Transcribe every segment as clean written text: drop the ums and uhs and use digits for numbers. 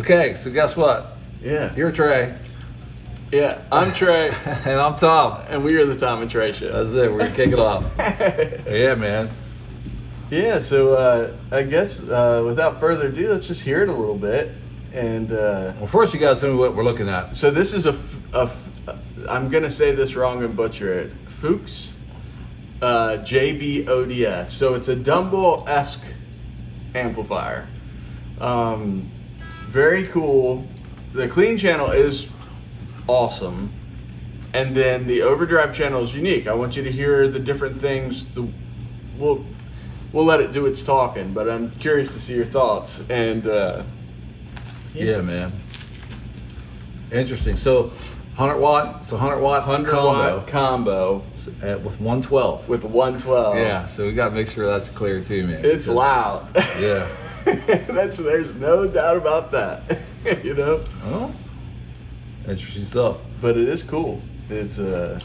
Okay, so guess what? Yeah. You're Trey. Yeah, I'm Trey. And I'm Tom. And we are the Tom and Trey Show. That's it. We're going to kick it off. Yeah, man. Yeah, so I guess without further ado, let's just hear it a little bit. And Well, first you got to tell me what we're looking at. so this is I'm going to say this wrong and butcher it. Fuchs JB ODS. So it's a Dumble-esque amplifier. Very cool. The clean channel is awesome. And then the overdrive channel is unique. I want you to hear the different things. We'll let it do its talking, but I'm curious to see your thoughts. And Yeah, man. Interesting. So 100 watt. It's a 100 watt 100 combo. watt combo With 112. with 112. Yeah, so we got to make sure that's clear too, man. It's because- loud. Yeah. There's no doubt about that. You know? Well, interesting stuff. But it is cool. It's a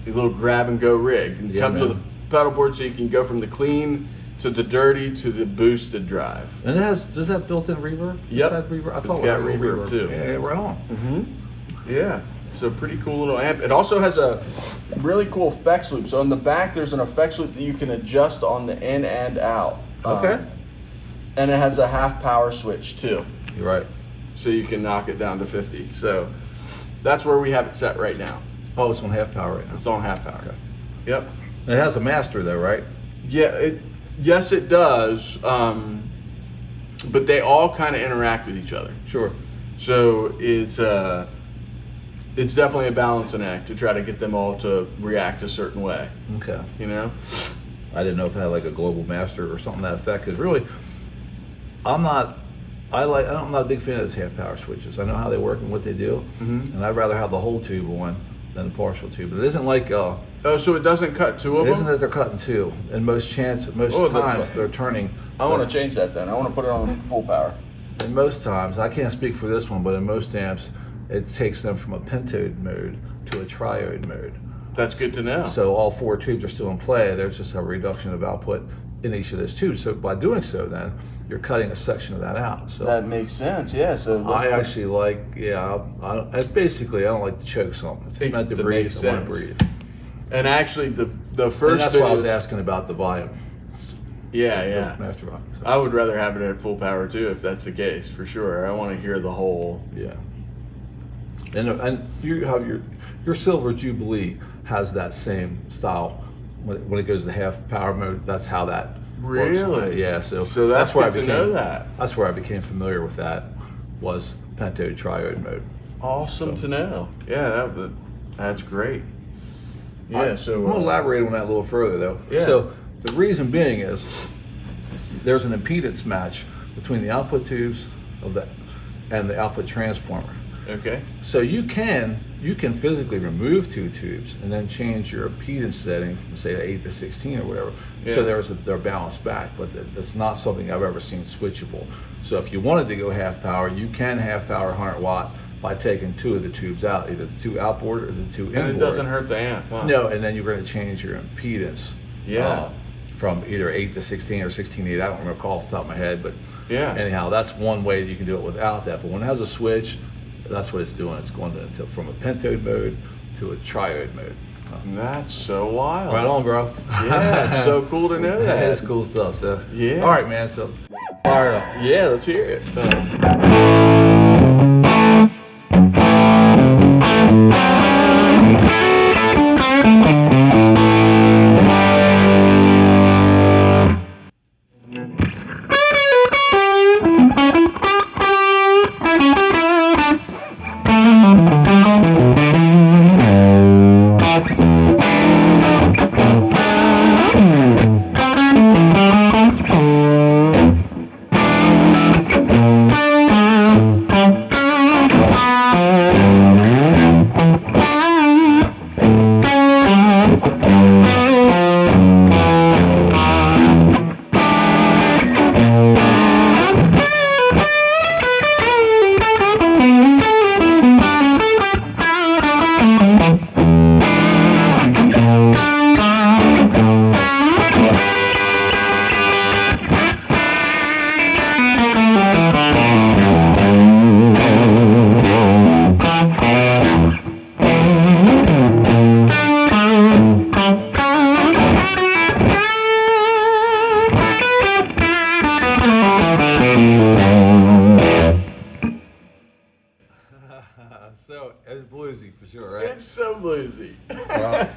little grab and go rig. And it Yeah, comes man. with a pedal board so you can go from the clean to the dirty to the boosted drive. And does that built-in reverb? Yep. Does that reverb? I It's thought got it had a little reverb, too. Yeah, right on. Yeah. So pretty cool little amp. It also has a really cool effects loop. So on the back there's an effects loop that you can adjust on the in and out. Okay. And it has a half power switch too. You're right. So you can knock it down to 50. So that's where we have it set right now. Oh, it's on half power right now. It's on half power. Okay. Yep. It has a master though, right? Yeah, yes it does. But they all kind of interact with each other. Sure. So it's definitely a balancing act to try to get them all to react a certain way. Okay. You know? I didn't know if it had like a global master or something to that effect. Because really, I'm not a big fan of those half power switches. I know how they work and what they do, and I'd rather have the whole tube on than the partial tube. But it isn't like Oh, so it doesn't cut two of it isn't them? that they're cutting two. And most times they're turning. I want to change that then. I want to put it on full power. And most times, I can't speak for this one, but in most amps, it takes them from a pentode mode to a triode mode. That's good to know. So all four tubes are still in play. There's just a reduction of output in each of those tubes. So by doing so, then you're cutting a section of that out. So That makes sense. Yeah. So I actually like, I don't like to choke something. If it's meant to That breathe, makes I want to sense. breathe. And actually, the And first that's thing why I was is- asking about the volume. Yeah. Master volume. So, I would rather have it at full power too, if that's the case, for sure. I want to hear the whole. yeah. And you have your Silver Jubilee has that same style when it goes to half power mode. That's how that works. Really? Yeah. So that's where good to know that. That's where I became familiar with that. Was pentode triode mode. Awesome to know. Yeah, that's great. Yeah. I'm going to elaborate on that a little further though. Yeah. So the reason being is there's an impedance match between the output tubes and the output transformer. Okay. So you can physically remove two tubes and then change your impedance setting from say 8 to 16 or whatever. Yeah. So they're balanced back, but that's not something I've ever seen switchable. So if you wanted to go half power, you can half power 100 watt by taking two of the tubes out, either the two outboard or the two inboard. And it doesn't hurt the amp. Huh? No, and then you're going to change your impedance. Yeah. From either 8 to 16 or 16 to 8. I don't recall off the top of my head, but Yeah. anyhow, that's one way that you can do it without that. But when it has a switch, that's what it's doing. It's going from a pentode mode to a triode mode. That's so wild. Right on, bro. Yeah, it's so cool to know that. It's cool stuff. So Yeah. All right, man. So fire it up. Yeah, let's hear it.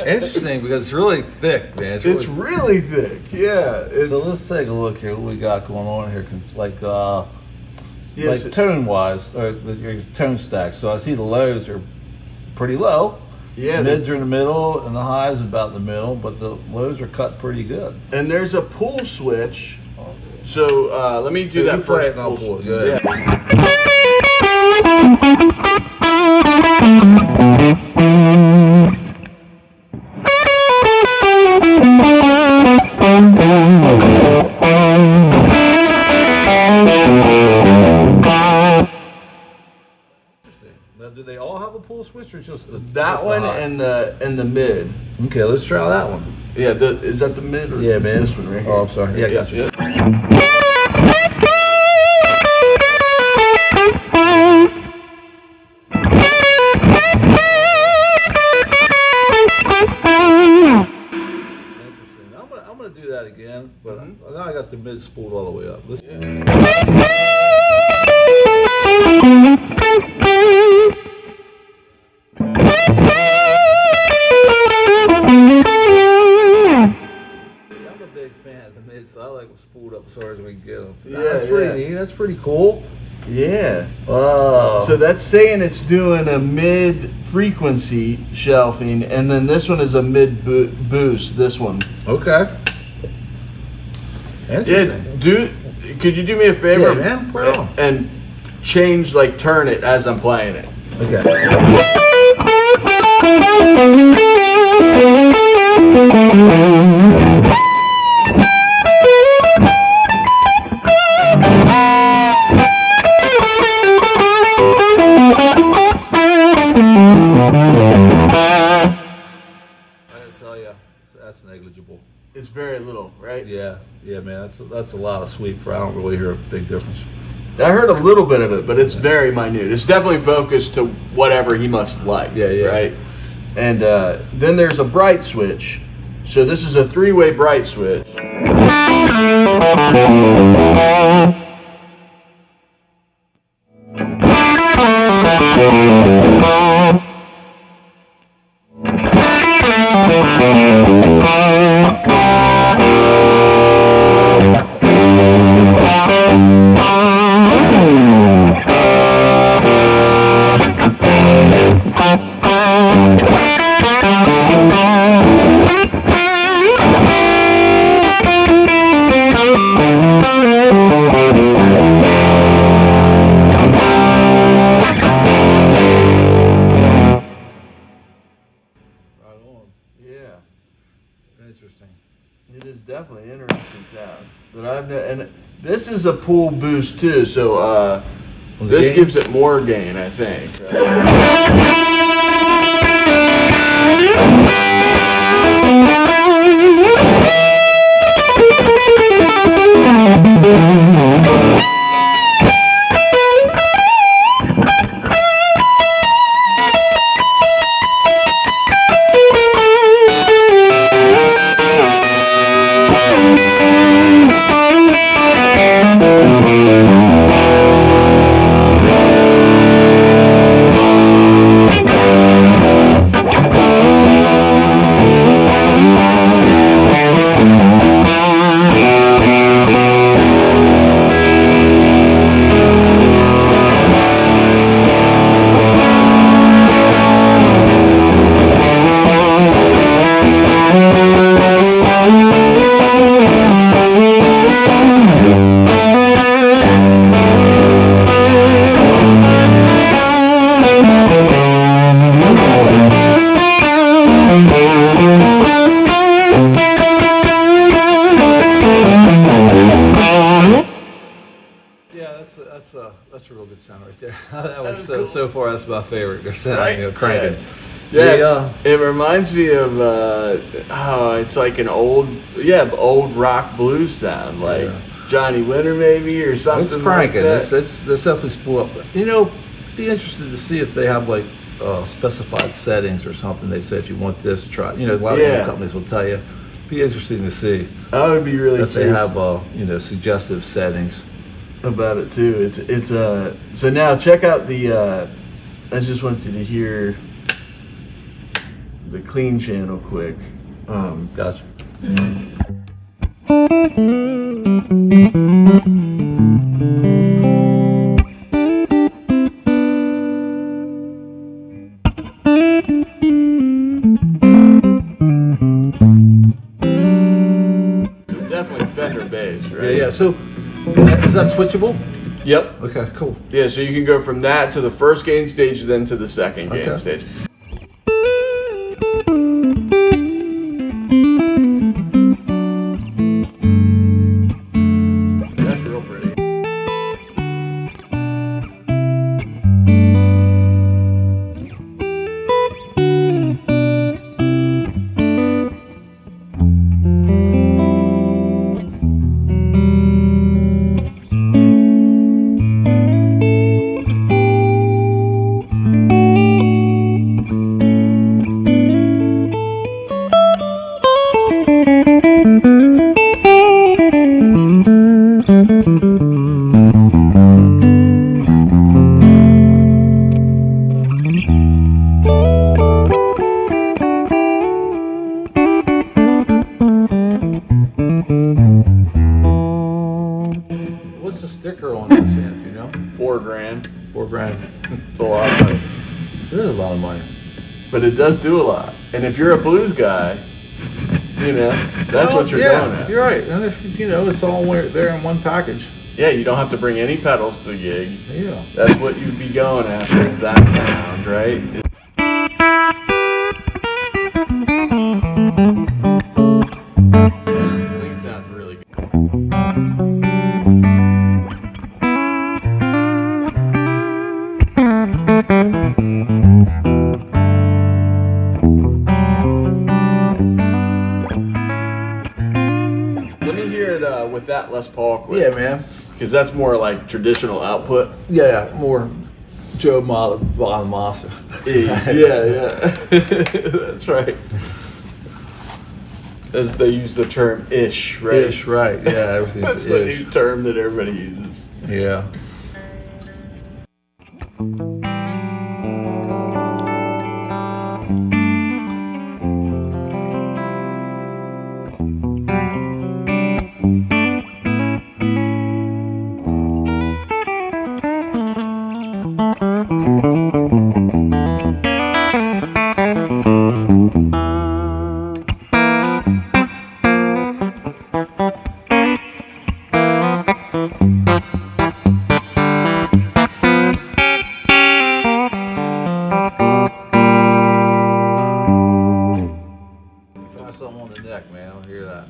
Interesting because it's really thick, man. It's really thick. Yeah. So let's take a look here. What we got going on here? Like Yes. like tone wise, or your tone stack. So I see the lows are pretty low. Yeah. The mids are in the middle, and the highs about in the middle, but the lows are cut pretty good. And there's a pull switch. So let me do that first. Pull switch. Good. Now, do they all have a pull switch or just That one and the mid. Okay, let's try that one. Yeah, is that the mid or Yeah, is man. this one right here? Oh, I'm sorry. Yeah, gotcha. Yeah. Interesting. I'm gonna do that again, but now I got the mid spooled all the way up. Let's I'm a big fan of the mids, so I like them spooled up as far as we can get them. Yeah, That's pretty neat. That's pretty cool. Yeah. Oh. So that's saying it's doing a mid frequency shelving, and then this one is a mid boost. This one. Okay. Interesting. Yeah. Could you do me a favor? Yeah, man. Bro. And change, like, turn it as I'm playing it. Okay. I gotta tell you, that's negligible. It's very little, right? Yeah, man. That's a lot of sweep for. I don't really hear a big difference. I heard a little bit of it, but it's very minute. It's definitely focused to whatever he must like. Yeah. Right. And then there's a bright switch. So this is a three-way bright switch. Interesting. It is definitely interesting sound. But and this is a pull boost too, so this gives it more gain, I think. That's a real good sound right there. That was so far that's my favorite. They're sounding, Right? cranking. Yeah. It reminds me of it's like an old rock blues sound, like Johnny Winter maybe or something. It's cranking. Like that. It's definitely spool up. Be interested to see if they have like specified settings or something. They say if you want this, try. A lot of companies will tell you. Be interesting to see. I would be really if they have suggestive settings about it too. It's so now check out the I just wanted you to hear the clean channel quick. Gotcha. Definitely Fender bass, right? Yeah. So is that switchable? Yep. Okay. Cool. Yeah, so you can go from that to the first gain stage, then to the second gain Okay. stage. That's real pretty. What's the sticker on this amp? You know, $4,000. $4,000. It's a lot of money. It is a lot of money. But it does do a lot. And if you're a blues guy, you know, that's what you're going at. You're right. And if you know, it's all there in one package. Yeah, you don't have to bring any pedals to the gig. Yeah. That's what you'd be going after, is that sound, right? Clean sounds really good. Let me hear it with that Les Paul quick. Yeah, man. Because that's more like traditional output. Yeah, more Joe Bonamassas. Yeah. That's right. As they use the term ish, right? Ish, right. Yeah, everything's That's the ish. new term that everybody uses. Yeah. Try something on the neck, man. I don't hear that.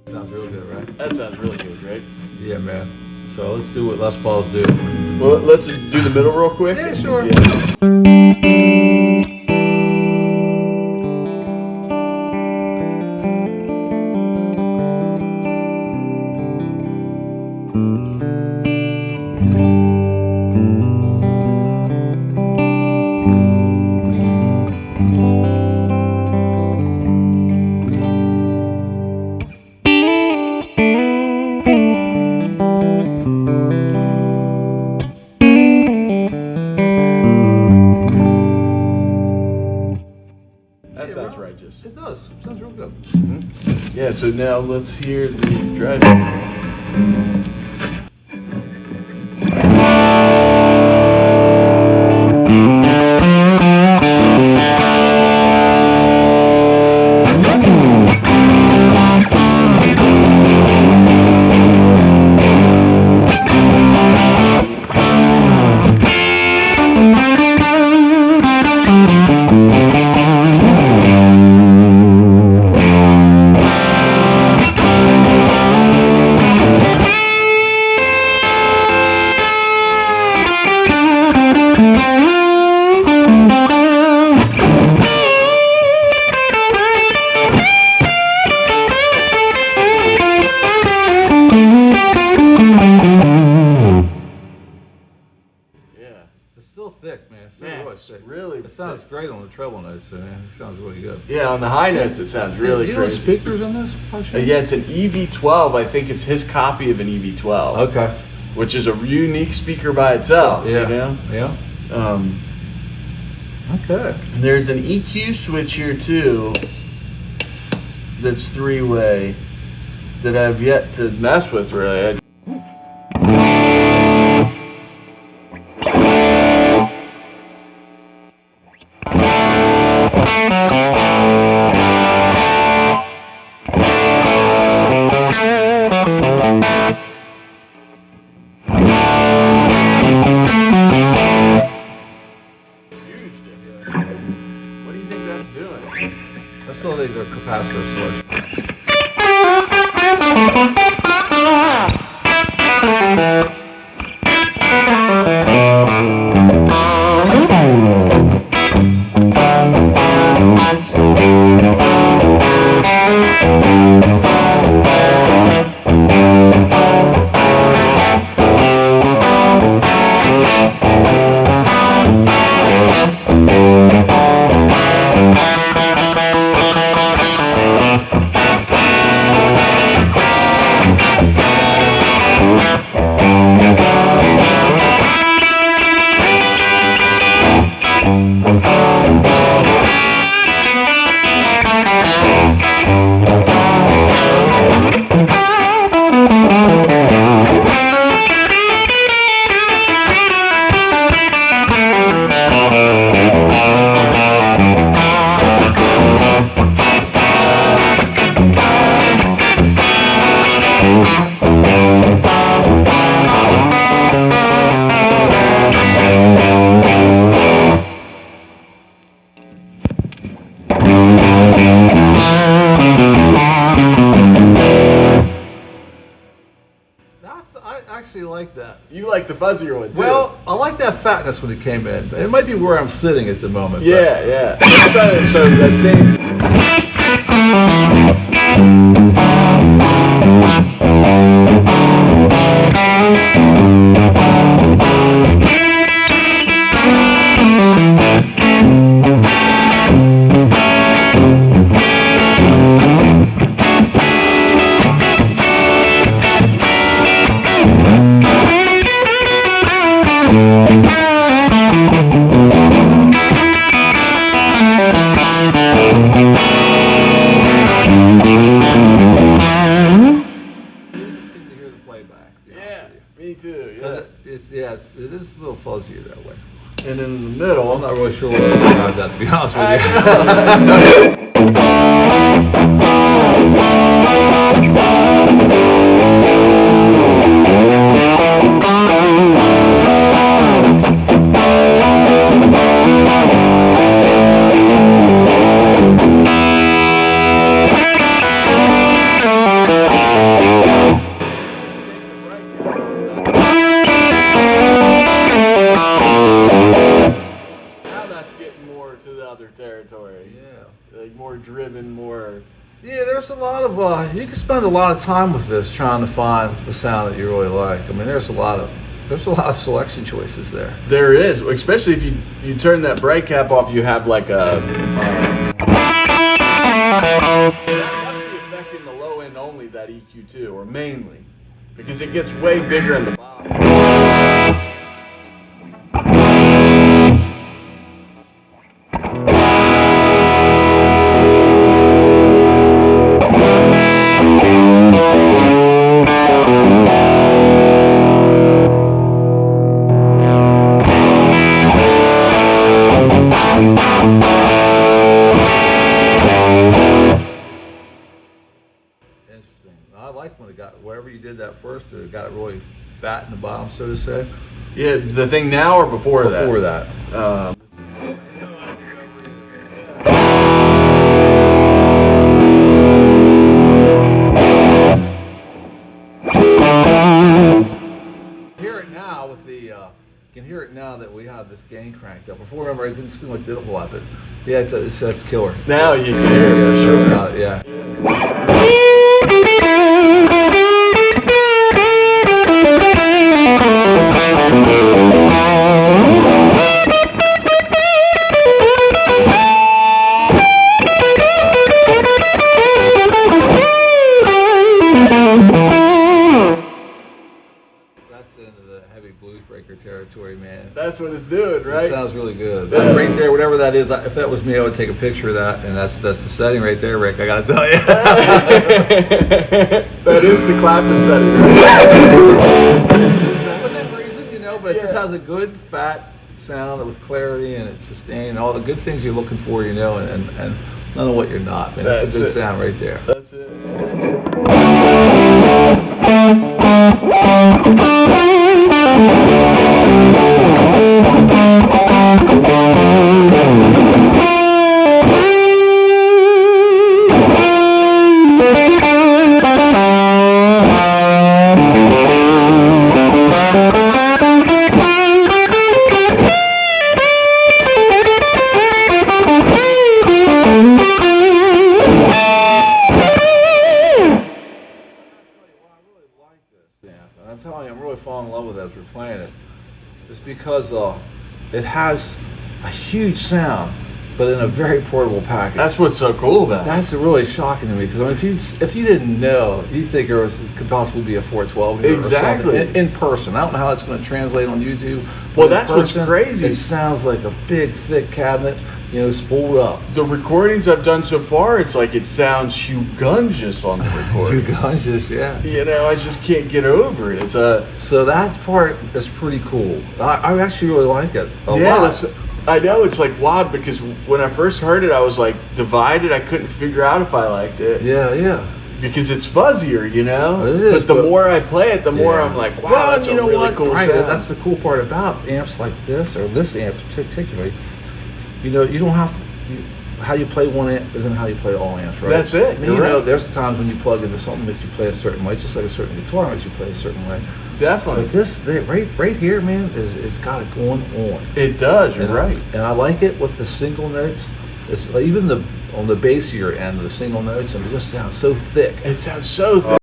Sounds real good, right? That sounds really good, right? Yeah, man. So let's do what Les Pauls do. Well, let's do the middle real quick. Yeah, sure. Yeah. That sounds righteous. It does. Sounds real good. Yeah, so now let's hear the driving. sounds great on the treble notes. Man. It sounds really good. Yeah, on the high notes it sounds really Do you know crazy. the speakers on this? Yeah, it's an EV12. I think it's his copy of an EV12. Okay. Which is a unique speaker by itself. Yeah. You know. Yeah. Okay. And there's an EQ switch here too. That's 3-way. That I've yet to mess with really. I still think they're capacitor switch. I actually like that. You like the fuzzier one too. Well, I like that fatness when it came in. It might be where I'm sitting at the moment. Yeah, yeah. Let's try that. So that same. Me too. Yeah. It is a little fuzzier that way. And in the middle, I'm not really sure what to describe that, to be honest with you. territory. Yeah. Like more driven, more. Yeah, there's a lot of you can spend a lot of time with this trying to find the sound that you really like. I mean, there's a lot of selection choices there. There is, especially if you turn that brake cap off, you have like a. That must be affecting the low end only, that EQ too, or mainly, because it gets way bigger in the bottom. I like when it got, wherever you did that first, it got really fat in the bottom, so to say. Yeah, the thing now or before that? Before that. Hear it now with the, you can hear it now that we have this gain cranked up. Before, remember, it didn't seem like it did a whole lot, but yeah, that's killer. Now you can hear it for sure. Yeah. territory, man. That's what it's doing, It right? sounds really good. That right there, whatever that is, if that was me, I would take a picture of that, and that's the setting right there, Rick. I gotta tell you. That is the Clapton setting, right? Within reason, you know, but it just has a good fat sound with clarity, and it's sustained, all the good things you're looking for, you know, and none of what you're not, man. That's a good sound right there. That's it. I'm telling you, I'm really falling in love with it as we're playing it. It's because it has a huge sound, but in a very portable package. That's what's so cool about it. That's really shocking to me, because I mean, if you didn't know, you'd think could possibly be a 412 here Exactly. or something in person. I don't know how that's going to translate on YouTube. Well, but in that's what's person, crazy. It sounds like a big, thick cabinet, you know, spooled up. The recordings I've done so far, it's like it sounds humongous on the recordings. Humongous, yeah. You know, I just can't get over it. It's So that part is pretty cool. I actually really like it a yeah. lot. I know it's like wild, because when I first heard it, I was like divided. I couldn't figure out if I liked it. Yeah. Because it's fuzzier, you know. It is, but the more I play it, the more I'm like, wow, well, that's you a know really what? cool Right, sound. that's the cool part about amps like this, or this amp particularly. You know, you don't have to. How you play one amp isn't how you play all amps, right? That's it. I mean, You're you know, right. there's times when you plug into something that makes you play a certain way, just like a certain guitar makes you play a certain way. Definitely. But this right here, man, it's got it going on. It does. You're And right. And I like it with the single notes. It's even on the bassier end of the single notes, and it just sounds so thick. It sounds so thick.